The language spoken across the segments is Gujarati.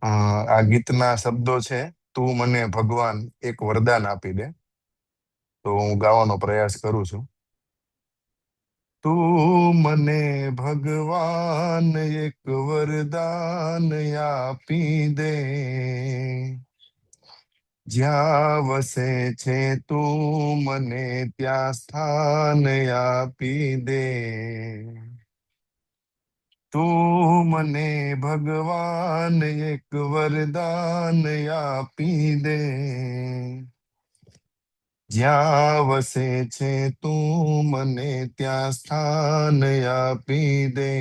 આ ગીતના શબ્દો છે: તું મને ભગવાન એક વરદાન આપી દે. તો હું ગાવાનો પ્રયાસ કરું છું. તું મને ભગવાન એક વરદાન આપી દે, જ્યાં વસે છે તું મને ત્યાં સ્થાન આપી દે. તું મને ભગવાન એક વરદાન આપી દે, જ્યાં વસે છે તું મને ત્યાં સ્થાન આપી દે.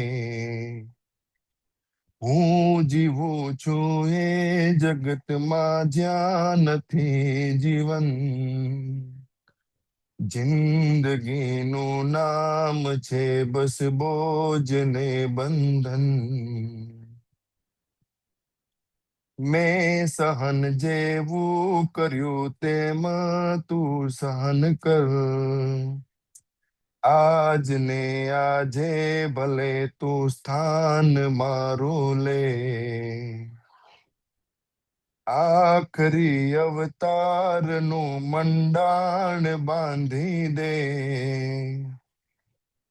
હું જીવું છું એ જગતમાં જ્યાં નથી જીવન, જિંદગીનું નામ છે બસ બોજ ને બંધન. મેં સહન જેવું કર્યું તેમ તું સહન કર. આજ ને આજે ભલે તું સ્થાન મારું લે. આખરી અવતારનું મંડાણ બાંધી દે,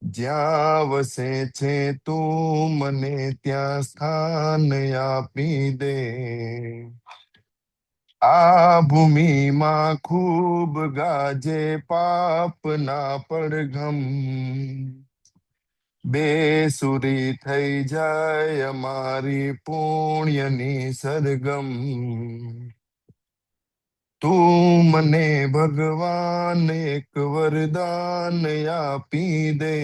જ્યાં વસે છે તું મને ત્યાં સ્થાન આપી દે. આ ભૂમિમાં ખૂબ ગાજે પાપના પડઘમ, બેસુરી થઈ જાય અમારી પુણ્યની સરગમ. તું મને ભગવાન એક વરદાન આપી દે,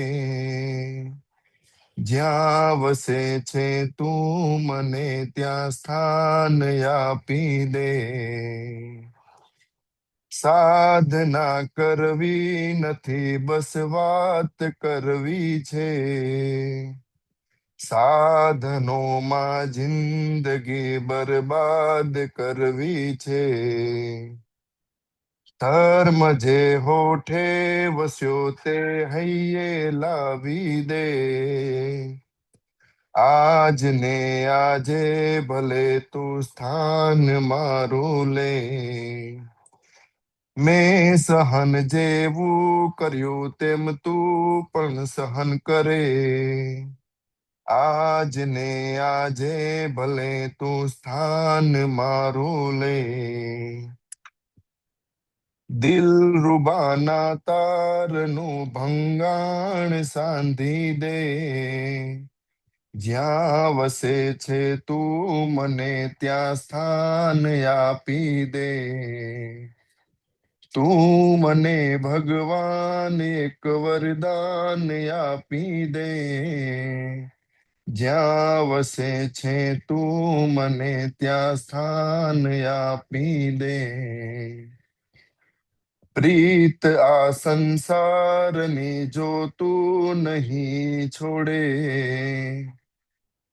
જ્યાં વસે છે તું મને ત્યાં સ્થાન આપી દે. સાધના કરવી નથી બસ વાત કરવી છે, સાધનોમાં જિંદગી બરબાદ કરવી છે. ધર્મ જે હોઠે વસ્યો તે હૈયે લાવી દે, આજ ને આજે ભલે તું સ્થાન મારું લે. મેં સહન જેવું કર્યું તેમ તું પણ સહન કરે, આજ ને આજે ભલે તું સ્થાન મારું લે. દિલ રૂબાના તારનું ભંગાણ સાંધી દે, જ્યાં વસે છે તું મને ત્યાં સ્થાન આપી દે. તું મને ભગવાન એક વરદાન આપી દે, જ્યાં વસે છે તું મને ત્યાં સ્થાન આપી દે. પ્રીત આ સંસારની જો તું નહીં છોડે,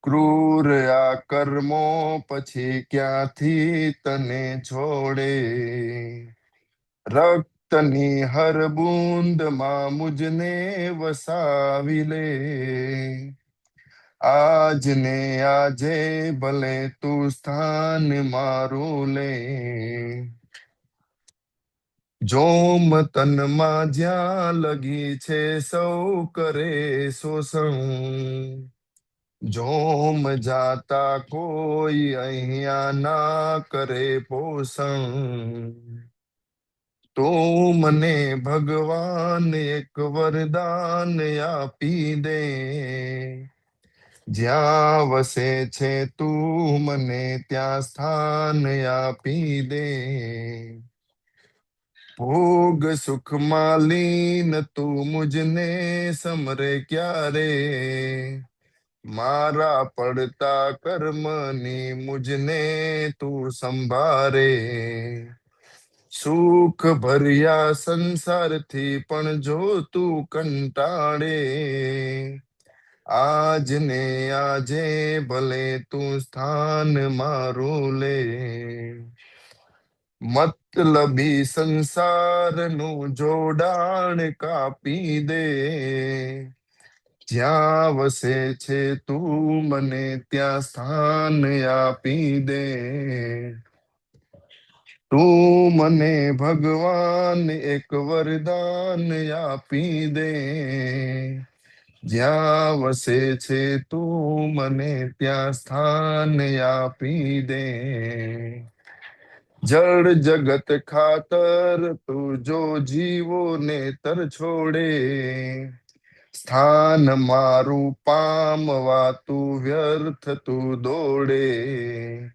ક્રૂર આ કર્મો પછી ક્યાંથી તને છોડે. રક્તની હર બૂંદમાં મુજને વસાવી લે, આજ ને આજે ભલે તું સ્થાન મારું લે. જોમ તનમાં જ્યાં લગી છે સૌ કરે શોષણ, જોમ જાતા કોઈ અહીંયા ના કરે પોષણ. તું મને ભગવાન એક વરદાન આપી દે, જ્યાં વસે છે તું મને ત્યાં સ્થાન આપી દે. ભોગ સુખમાં લીન તું મુજને સમરે ક્યારે, મારા પડતા કર્મની મુજને તું સંભારે. સુખ ભર્યા સંસારથી પણ જો તું કંટાળે, આજ ને આજે ભલે તું સ્થાન મારું લે. મતલબી સંસારનું જોડાણ કાપી દે, જ્યાં વસે છે તું મને ત્યાં સ્થાન આપી દે. તું મને ભગવાન એક વરદાન આપી દે. જ્યાં વસે છે તું મને ત્યાં સ્થાન આપી દે. જળ જગત ખાતર તું જો જીવો ને તર છોડે. સ્થાન મારું પામવા તું વ્યર્થ તું દોડે.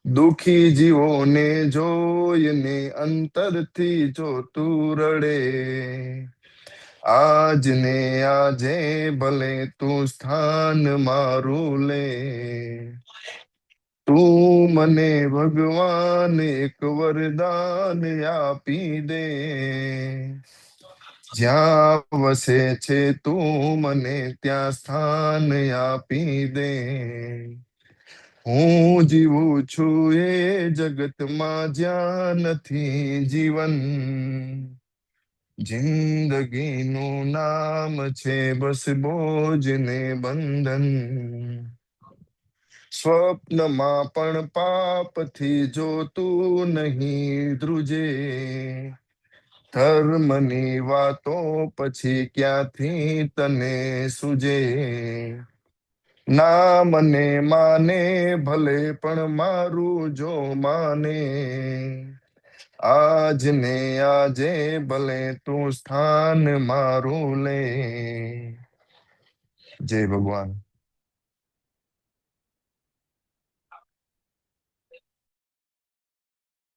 દુખી જીવોને જોઈને અંતરથી જો તું રડે. આજ ને આજે ભલે તું સ્થાન મારું લે. તું મને ભગવાન એક વરદાન આપી દે. જ્યાં વસે છે તું મને ત્યાં સ્થાન આપી દે. હું જીવું છું એ જગતમાં જ્યાં નથી જીવન. જિંદગીનું નામ છે બસ બોજ ને બંધન. સ્વપ્નમાં પણ પાપથી જો તું નહીં ધ્રુજે. ધર્મની વાતો પછી ક્યાંથી તને સૂજે. ના મને માને ભલે પણ મારું જો માને. આજ ને આજે ભલે તું સ્થાન મારું લે. જય ભગવાન.